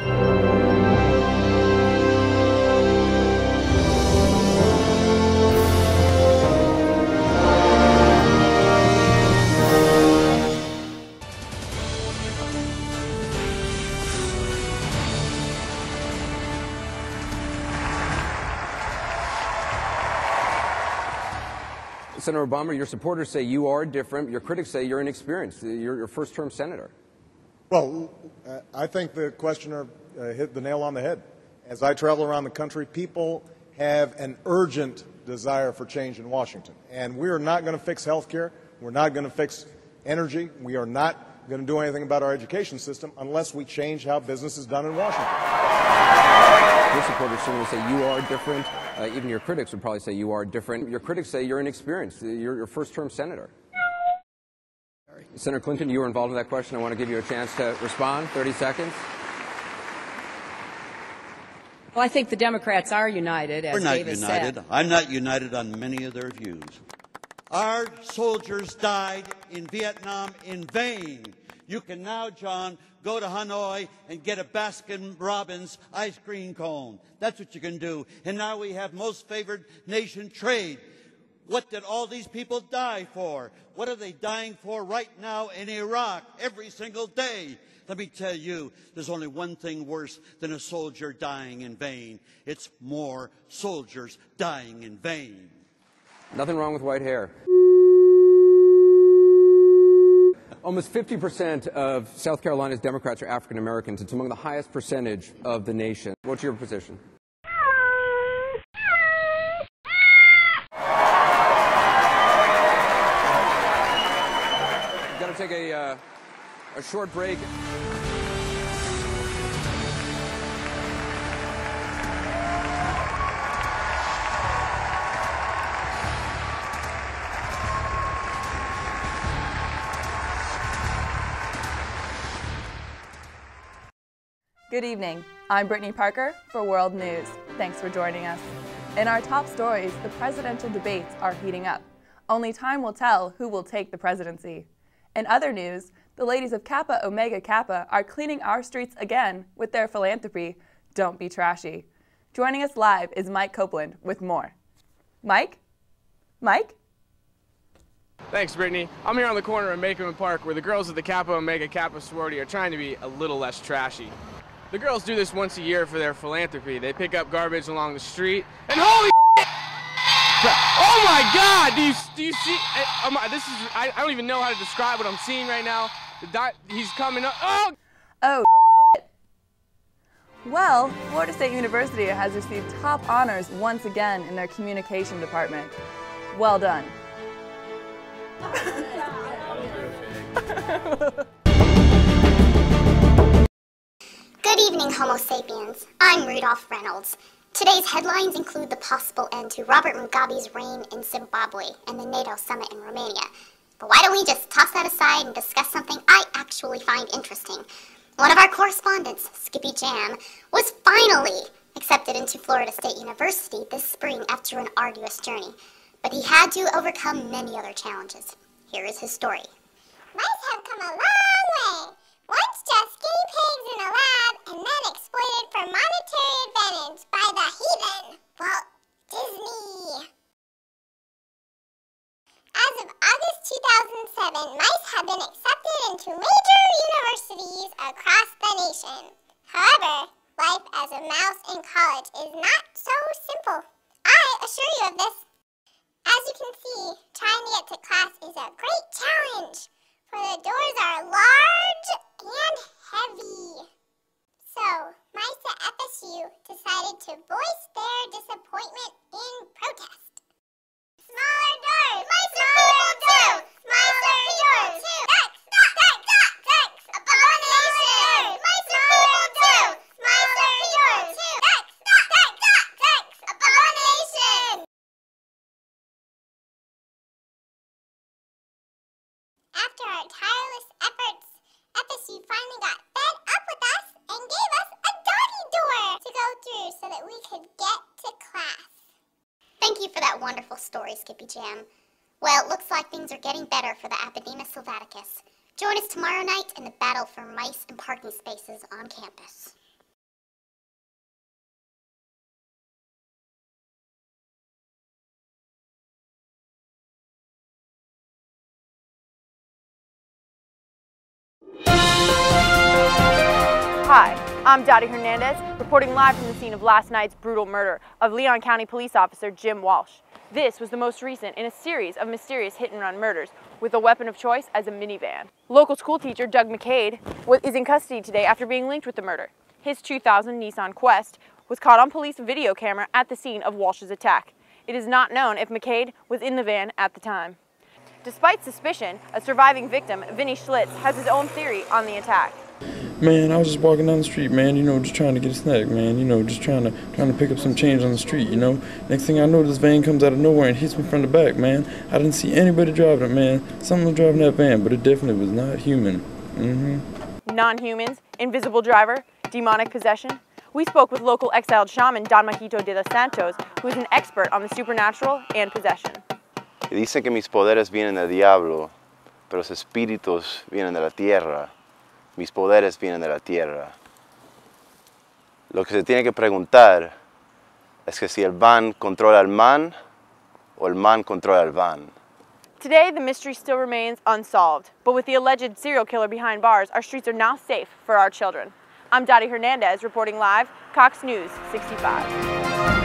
Senator Obama, your supporters say you are different. Your critics say you're inexperienced. You're your first-term senator. Well, I think the questioner hit the nail on the head. As I travel around the country, people have an urgent desire for change in Washington. And we are not going to fix health care. We're not going to fix energy. We are not going to do anything about our education system unless we change how business is done in Washington. Your supporters certainly say you are different. Even your critics would probably say you are different. Your critics say you're inexperienced. You're your first-term senator. Senator Clinton, you were involved in that question. I want to give you a chance to respond. 30 seconds. Well, I think the Democrats are united, as Davis said. We're not united. I'm not united on many of their views. Our soldiers died in Vietnam in vain. You can now, John, go to Hanoi and get a Baskin-Robbins ice cream cone. That's what you can do. And now we have most favored nation trade. What did all these people die for? What are they dying for right now in Iraq every single day? Let me tell you, there's only one thing worse than a soldier dying in vain. It's more soldiers dying in vain. Nothing wrong with white hair. Almost 50% of South Carolina's Democrats are African Americans. It's among the highest percentage of the nation. What's your position? We've got to take a short break. Good evening. I'm Brittany Parker for World News. Thanks for joining us. In our top stories, the presidential debates are heating up. Only time will tell who will take the presidency. In other news, the ladies of Kappa Omega Kappa are cleaning our streets again with their philanthropy, Don't Be Trashy. Joining us live is Mike Copeland with more. Mike? Mike? Thanks, Brittany. I'm here on the corner of Macon Park where the girls of the Kappa Omega Kappa sorority are trying to be a little less trashy. The girls do this once a year for their philanthropy. They pick up garbage along the street, and holy oh my God! Do you see? I don't even know how to describe what I'm seeing right now. He's coming up. Oh. Well, Florida State University has received top honors once again in their communication department. Well done. Good evening, Homo sapiens. I'm Rudolph Reynolds. Today's headlines include the possible end to Robert Mugabe's reign in Zimbabwe and the NATO summit in Romania. But why don't we just toss that aside and discuss something I actually find interesting? One of our correspondents, Skippy Jam, was finally accepted into Florida State University this spring after an arduous journey. But he had to overcome many other challenges. Here is his story. Mice have come a long way. Once just guinea pigs in a lab and then exploited for monetary advantage by the heathen, Walt Disney. As of August 2007, mice have been accepted into major universities across the nation. However, life as a mouse in college is not so simple. I assure you of this. As you can see, trying to get to class is a great challenge, for the doors are large and heavy. So, mice at FSU decided to voice their disappointment in protest. Smaller doors! Mice smaller doors! Smaller doors! Ducks! Ducks! Abomination! Mice smaller doors! Smaller doors! Ducks! Ducks! Abomination! After our tireless efforts, FSU finally got fed up with us and gave us a doggy door to go through so that we could get to class. Thank you for that wonderful story, Skippy Jam. Well, it looks like things are getting better for the Apodema sylvaticus. Join us tomorrow night in the battle for mice and parking spaces on campus. Hi, I'm Dottie Hernandez, reporting live from the scene of last night's brutal murder of Leon County Police Officer Jim Walsh. This was the most recent in a series of mysterious hit-and-run murders with a weapon of choice as a minivan. Local school teacher Doug McCade is in custody today after being linked with the murder. His 2000 Nissan Quest was caught on police video camera at the scene of Walsh's attack. It is not known if McCade was in the van at the time. Despite suspicion, a surviving victim, Vinny Schlitz, has his own theory on the attack. Man, I was just walking down the street, man, just trying to get a snack, man, just trying to pick up some change on the street, Next thing I know, this van comes out of nowhere and hits me from the back, man. I didn't see anybody driving it, man. Someone was driving that van, but it definitely was not human. Non-humans, invisible driver, demonic possession. We spoke with local exiled shaman Don Majito de los Santos, who is an expert on the supernatural and possession. Dicen que mis poderes vienen del diablo, pero los espíritus vienen de la tierra. Mis poderes vienen de la tierra. Lo que se tiene que preguntar es que si el van controla al man o el man controla al van. Today, the mystery still remains unsolved, but with the alleged serial killer behind bars, our streets are now safe for our children. I'm Dottie Hernandez reporting live, Cox News 65.